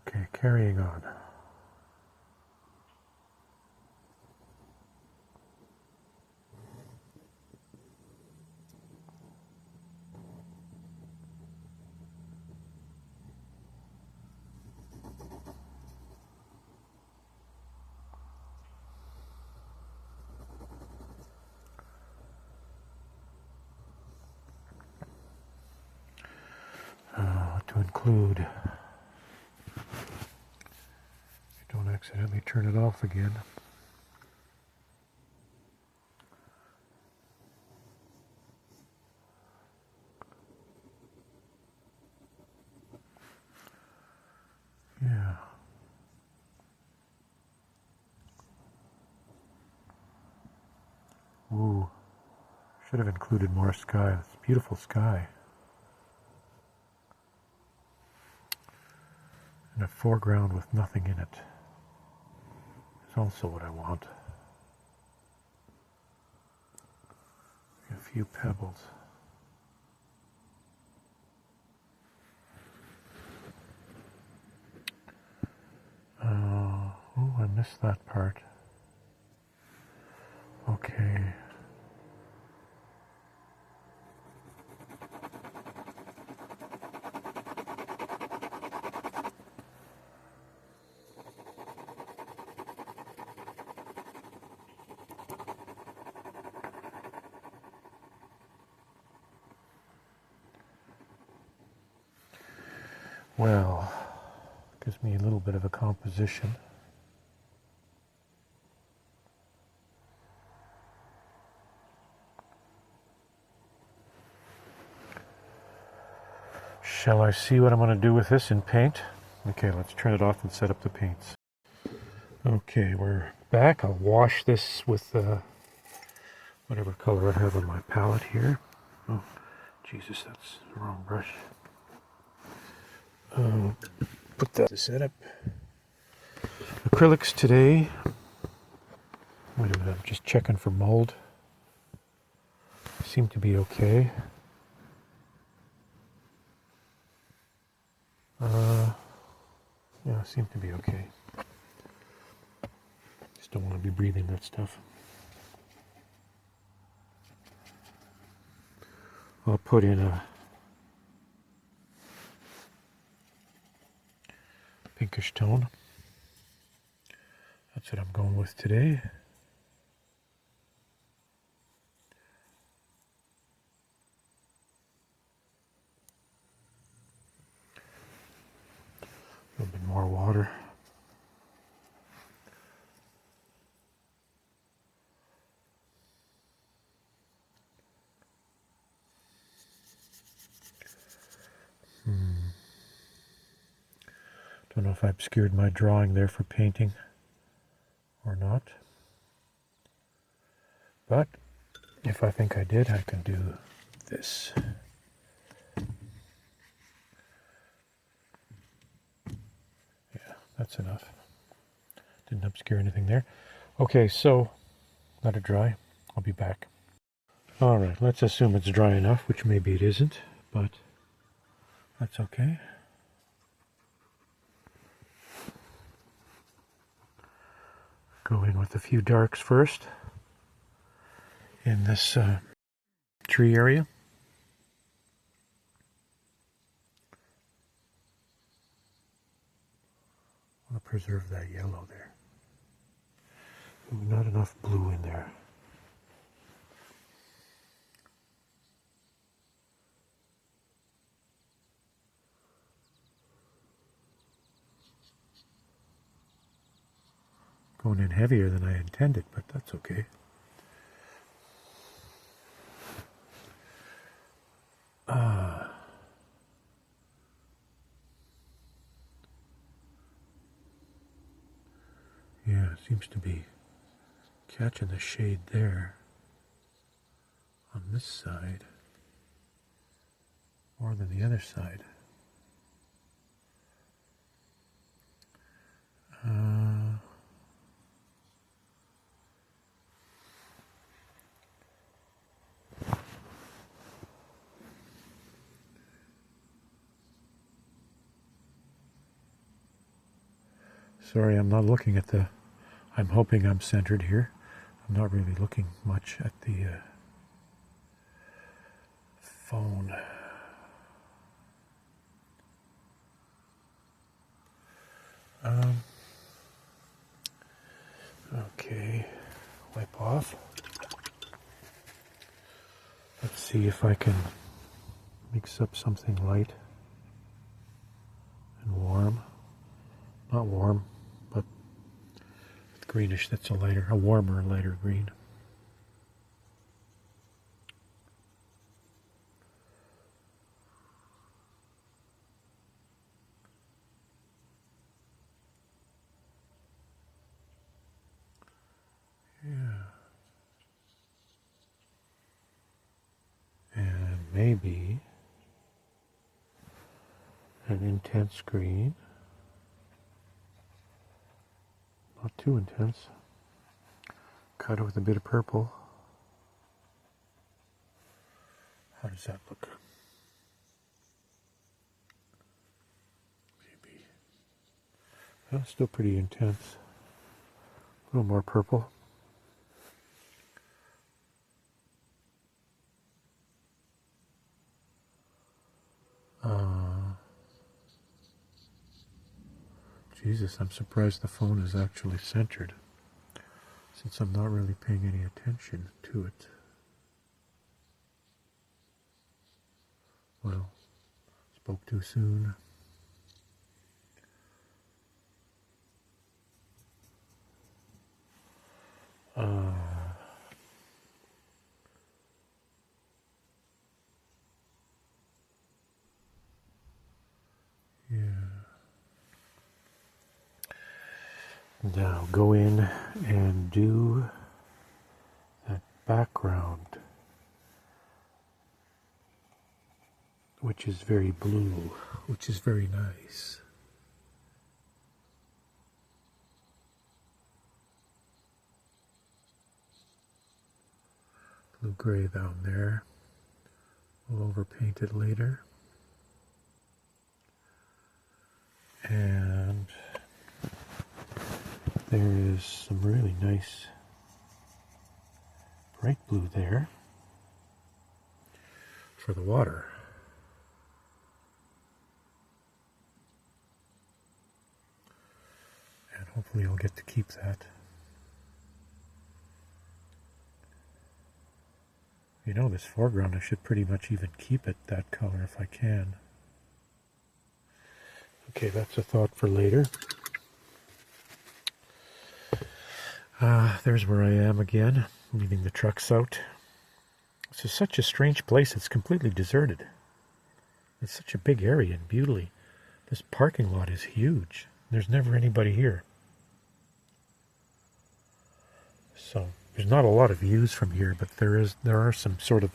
Okay, carrying on. To include, don't accidentally turn it off again. Yeah. Ooh. Should have included more sky. It's beautiful sky. And a foreground with nothing in it is also what I want. A few pebbles. Oh, I missed that part. Okay. Well, gives me a little bit of a composition. Shall I see what I'm going to do with this in paint? Okay, let's turn it off and set up the paints. Okay, we're back. I'll wash this with whatever color I have on my palette here. Oh, Jesus, that's the wrong brush. Put that to set up. Acrylics today. Wait a minute, I'm just checking for mold. Seem to be okay. Yeah, seem to be okay. Just don't want to be breathing that stuff. I'll put in a pinkish tone. That's what I'm going with today. A little bit more water. Don't know if I obscured my drawing there for painting or not. But if I think I did, I can do this. Yeah, that's enough. Didn't obscure anything there. Okay, so let it dry. I'll be back. All right, let's assume it's dry enough, which maybe it isn't, but that's okay. Go in with a few darks first in this tree area. I want to preserve that yellow there. Ooh, not enough blue in there. Going in heavier than I intended, but that's okay. Yeah, it seems to be catching the shade there on this side more than the other side. Sorry, I'm not looking at the... I'm hoping I'm centered here. I'm not really looking much at the phone. Okay, wipe off. Let's see if I can mix up something light and warm. Not warm, but greenish. That's a warmer, lighter green. Yeah. And maybe an intense green. Not too intense. Cut it with a bit of purple. How does that look? Maybe. Well, still pretty intense. A little more purple. Jesus, I'm surprised the phone is actually centered, since I'm not really paying any attention to it. Well, spoke too soon. Yeah. Now go in and do that background, which is very blue, which is very nice. Blue-gray down there. We'll overpaint it later. And there is some really nice bright blue there for the water. And hopefully I'll get to keep that. You know, this foreground, I should pretty much even keep it that color if I can. Okay, that's a thought for later. There's where I am again, leaving the trucks out. This is such a strange place. It's completely deserted. It's such a big area in Bewdley. This parking lot is huge. There's never anybody here. So there's not a lot of views from here, but there are some sort of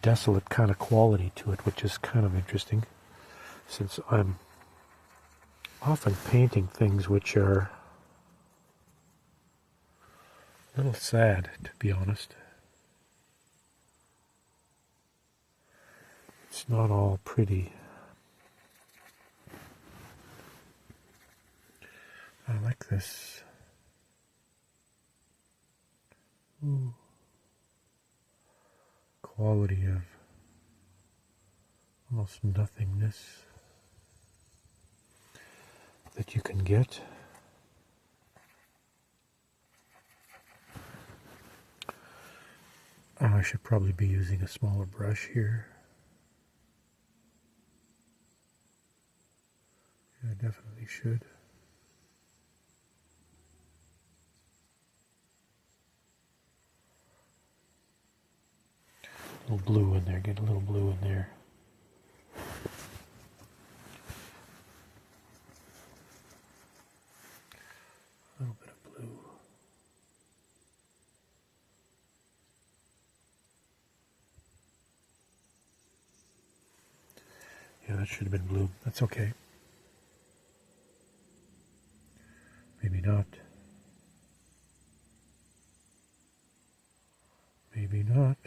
desolate kind of quality to it, which is kind of interesting, since I'm often painting things which are a little sad, to be honest. It's not all pretty. I like this. Ooh. Quality of almost nothingness that you can get. I should probably be using a smaller brush here. Yeah, I definitely should. A little blue in there, get a little blue in there. A little bit of blue. Yeah, that should have been blue. That's okay. Maybe not. Maybe not.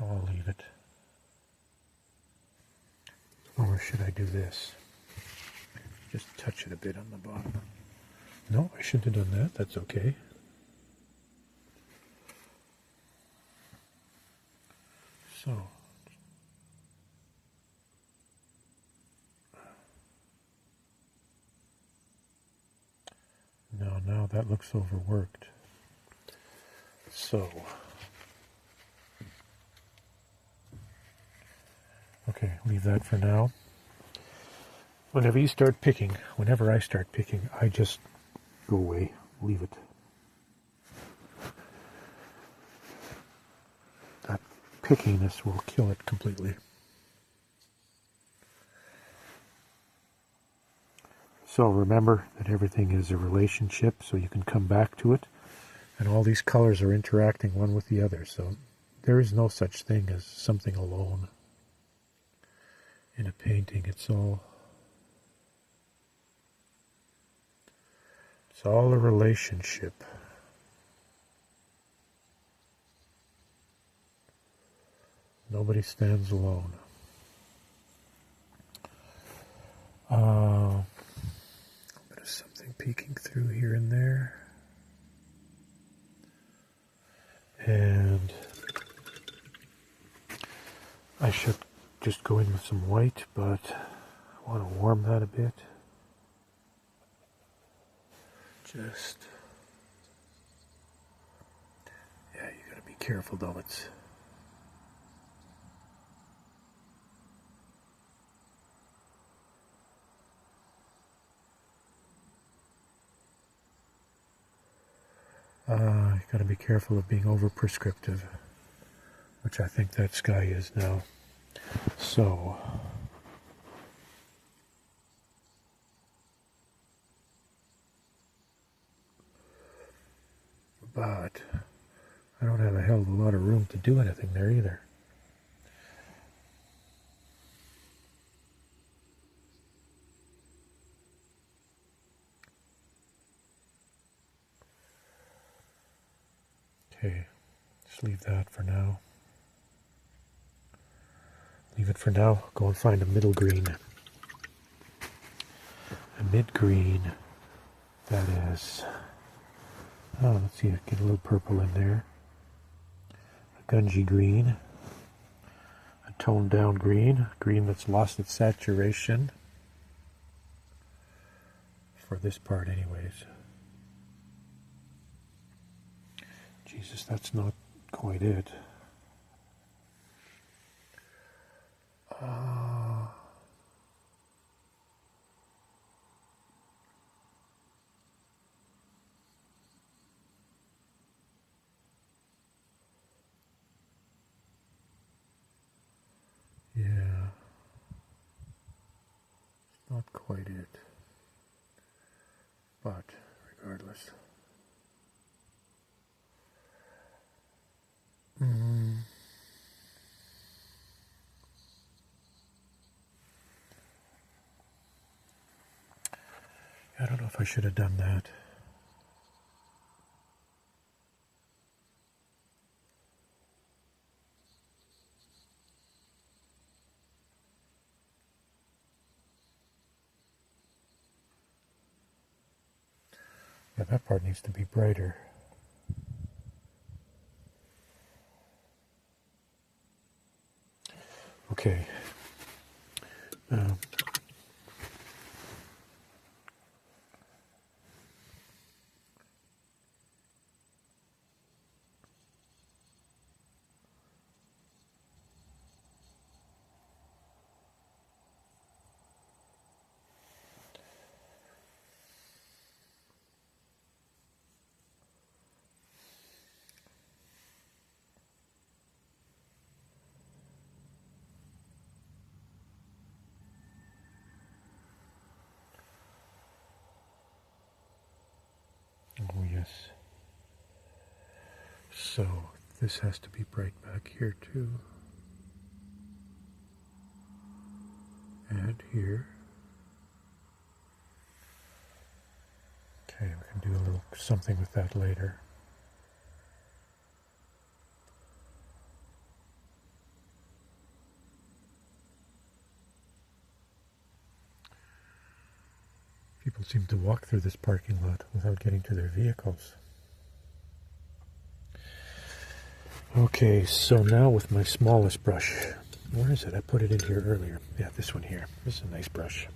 I'll leave it. Or should I do this? Just touch it a bit on the bottom. No, I shouldn't have done that. That's okay. So, no, now that looks overworked. So, okay, leave that for now. Whenever I start picking, I just go away, leave it. That pickiness will kill it completely. So remember that everything is a relationship, so you can come back to it, and all these colors are interacting one with the other, so there is no such thing as something alone in a painting. It's all a relationship. Nobody stands alone. A bit of something peeking through here and there. And I should just go in with some white, but I want to warm that a bit. Just, yeah, you gotta be careful though. It's you gotta be careful of being over prescriptive, which I think that sky is now. So, but I don't have a hell of a lot of room to do anything there either. Okay, just leave that for now. Leave it for now. Go and find a middle green. A mid-green, that is, oh, let's see, get a little purple in there. A gungy green. A toned down green. Green that's lost its saturation. For this part anyways. Jesus, that's not quite it. Yeah, it's not quite it, but regardless. I don't know if I should have done that. Yeah, that part needs to be brighter. Okay. Oh yes. So this has to be bright back here too. And here. Okay, we can do a little something with that later. People seem to walk through this parking lot without getting to their vehicles. Okay, so now with my smallest brush, where is it? I put it in here earlier. Yeah, this one here. This is a nice brush.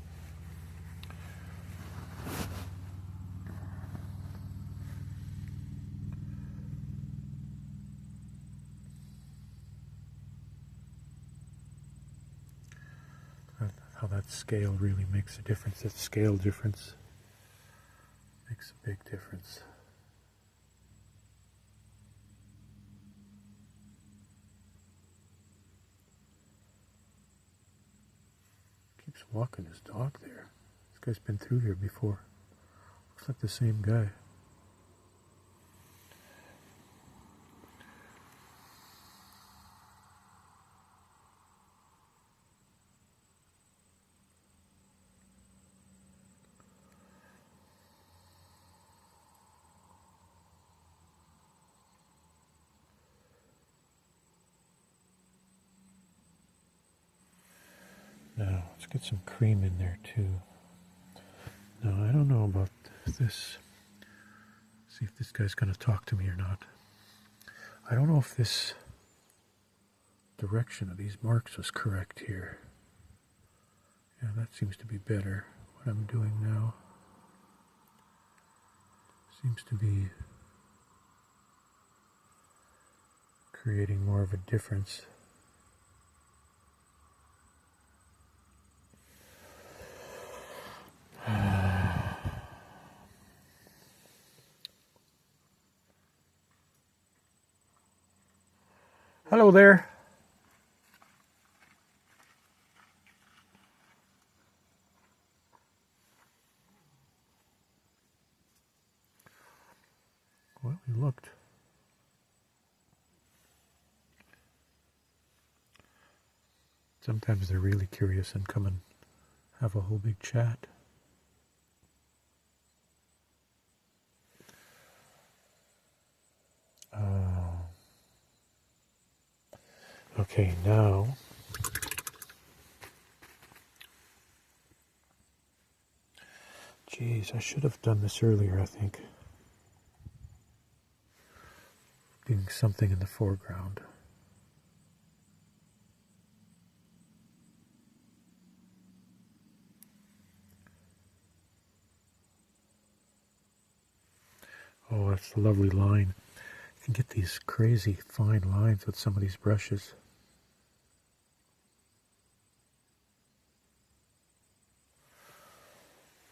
How that scale really makes a difference. That scale difference makes a big difference. Keeps walking his dog there. This guy's been through here before. Looks like the same guy. Now, let's get some cream in there too. Now, I don't know about this. See if this guy's going to talk to me or not. I don't know if this direction of these marks was correct here. Yeah, that seems to be better. What I'm doing now seems to be creating more of a difference. Hello there. Well, he looked. Sometimes they're really curious and come and have a whole big chat. Okay, now geez, I should have done this earlier, I think. Doing something in the foreground. Oh, that's a lovely line. You can get these crazy fine lines with some of these brushes.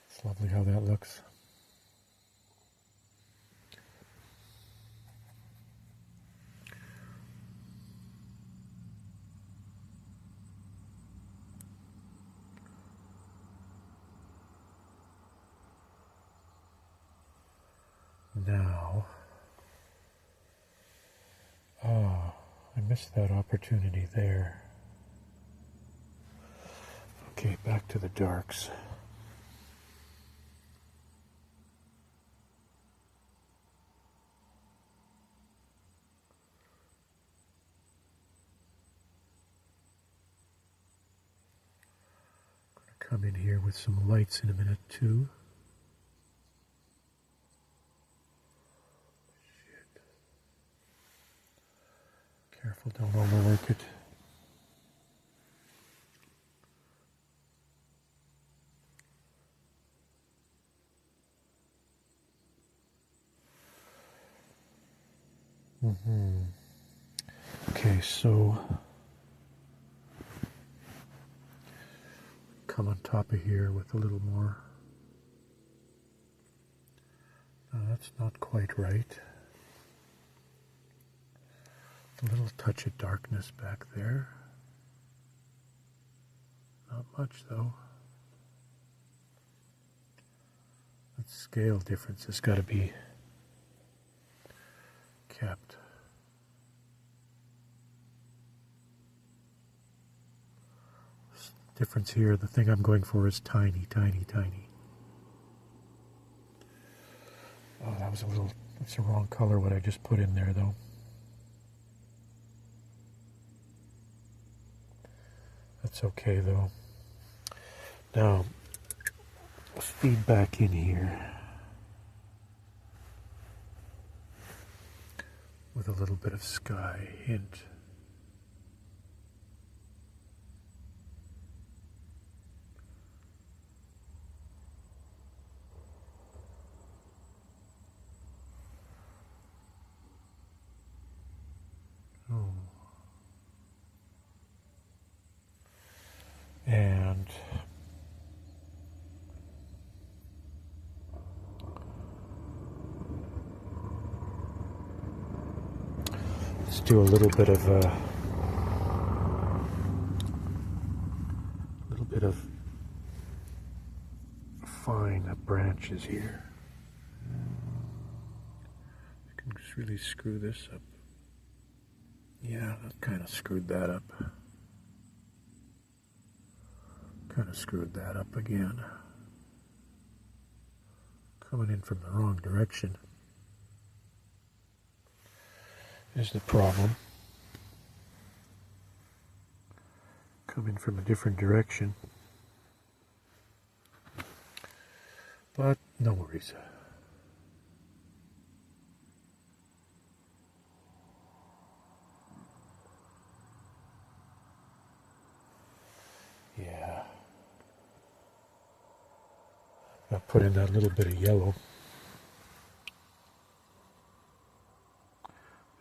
It's lovely how that looks. Now, oh, I missed that opportunity there. Okay, back to the darks. Come in here with some lights in a minute too. Shit. Careful, don't overwork it. Okay, so come on top of here with a little more. No, that's not quite right. A little touch of darkness back there. Not much though. That scale difference has got to be kept. This difference here, the thing I'm going for is tiny, tiny, tiny. Oh, that's the wrong color what I just put in there though. That's okay though. Now, feed back in here with a little bit of sky hint. Oh. And let's do a little bit of fine branches here. You can just really screw this up. Yeah, that kind of screwed that up. Kind of screwed that up again. Coming in from the wrong direction is the problem. Coming from a different direction. But no worries. Yeah. I'll put in that little bit of yellow.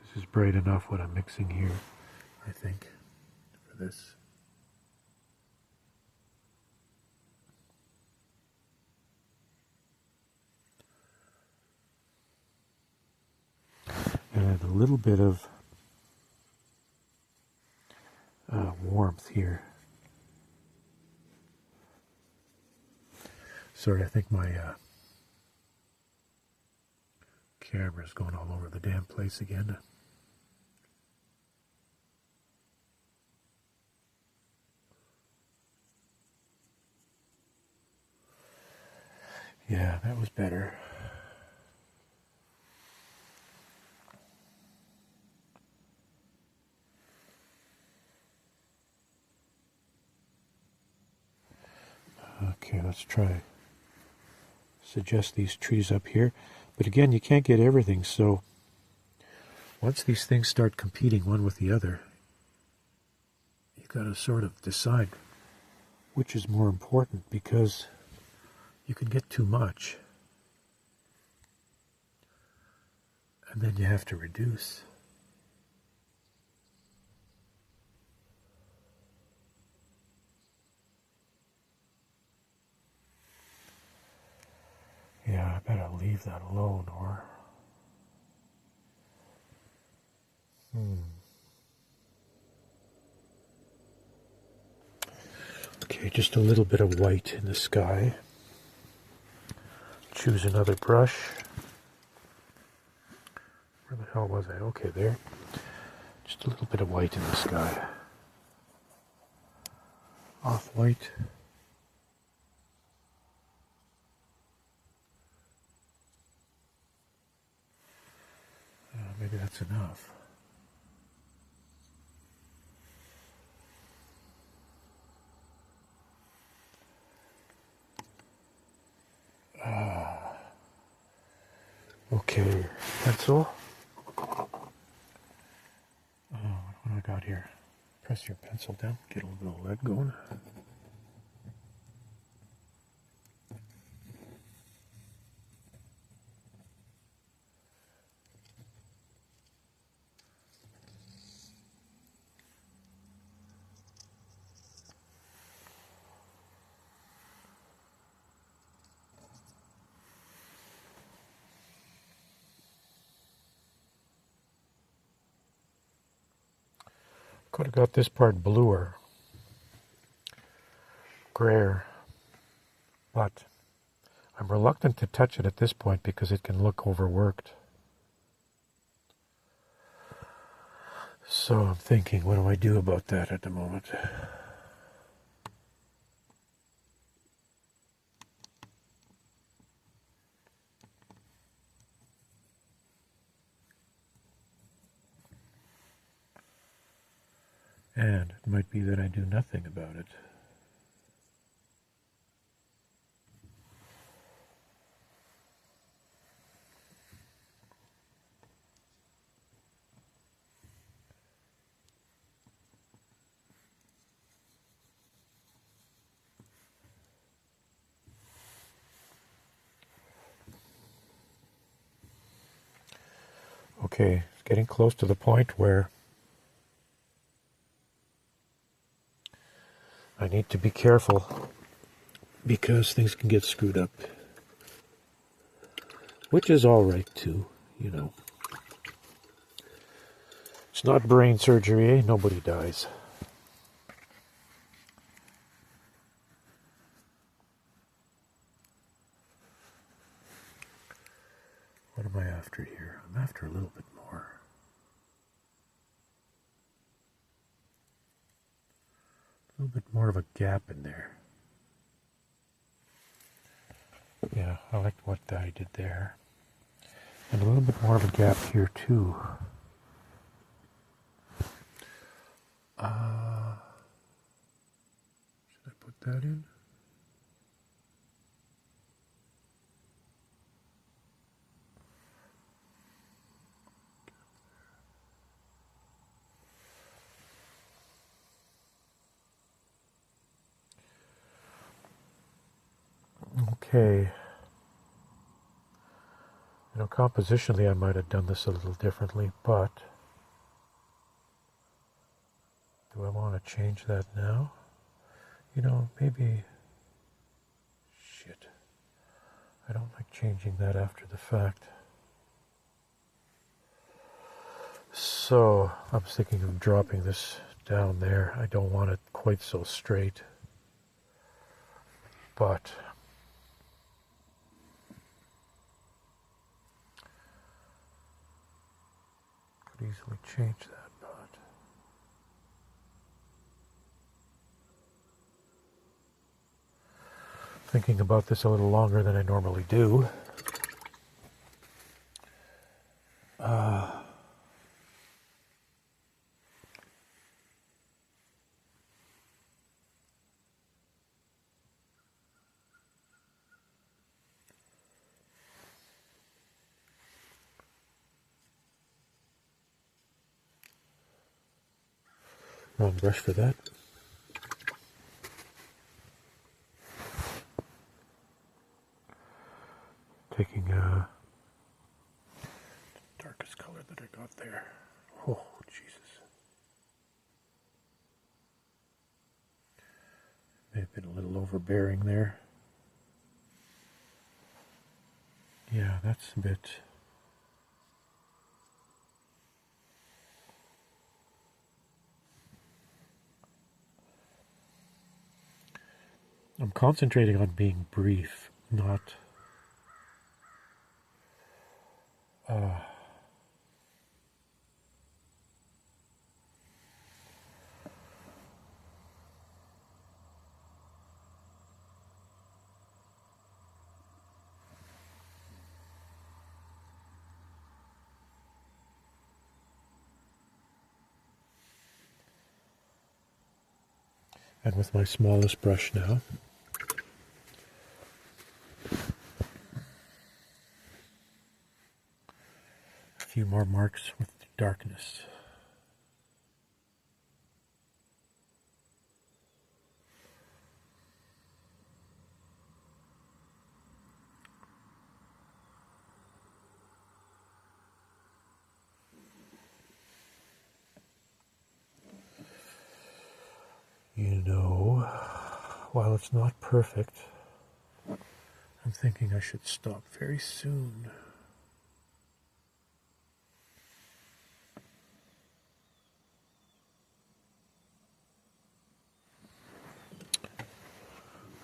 This is bright enough what I'm mixing here, I think, for this. And a little bit of warmth here. Sorry, I think my camera's going all over the damn place again. Yeah, that was better. Okay, let's try. Suggest these trees up here. But again, you can't get everything, so once these things start competing one with the other, you've got to sort of decide which is more important, because you can get too much and then you have to reduce. Yeah, I better leave that alone, or Okay, just a little bit of white in the sky. Choose another brush. Where the hell was I? Okay, there. Just a little bit of white in the sky. Off-white. Maybe that's enough. Okay, pencil. What do I got here? Press your pencil down, get a little lead going. Could have got this part bluer, grayer, but I'm reluctant to touch it at this point because it can look overworked. So I'm thinking, what do I do about that at the moment? And it might be that I do nothing about it. Okay, it's getting close to the point where I need to be careful because things can get screwed up. Which is alright too, you know. It's not brain surgery, eh? Nobody dies. What am I after here? I'm after a little bit more. A little bit more of a gap in there. Yeah, I liked what I did there. And a little bit more of a gap here too. Should I put that in? Okay. You know, compositionally I might have done this a little differently, but do I want to change that now? You know, maybe... Shit. I don't like changing that after the fact. So, I was thinking of dropping this down there. I don't want it quite so straight. But... could easily change that, but... thinking about this a little longer than I normally do. Wrong brush for that. Taking darkest color that I got there. Oh, Jesus. May have been a little overbearing there. Yeah, that's a bit... I'm concentrating on being brief, not... and with my smallest brush now. A few more marks with darkness. You know, while it's not perfect, I'm thinking I should stop very soon.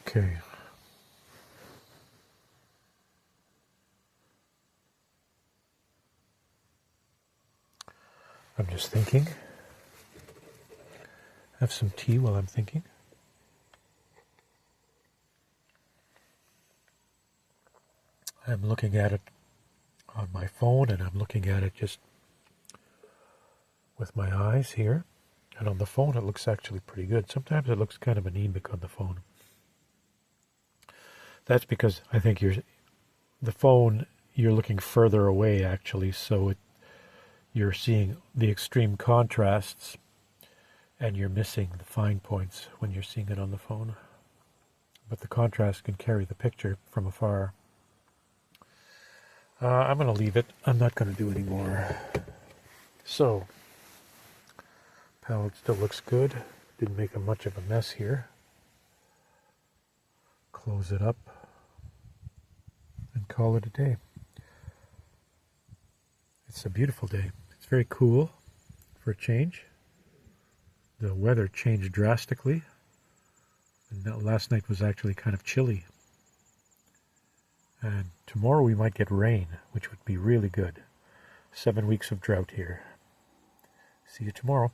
Okay. I'm just thinking. Have some tea while I'm thinking. I'm looking at it on my phone, and I'm looking at it just with my eyes here. And on the phone it looks actually pretty good. Sometimes it looks kind of anemic on the phone. That's because I think the phone, you're looking further away actually, so you're seeing the extreme contrasts and you're missing the fine points when you're seeing it on the phone. But the contrast can carry the picture from afar. I'm going to leave it. I'm not going to do any more. So, palette still looks good. Didn't make much of a mess here. Close it up and call it a day. It's a beautiful day. It's very cool for a change. The weather changed drastically. And last night was actually kind of chilly. And tomorrow we might get rain, which would be really good. 7 weeks of drought here. See you tomorrow.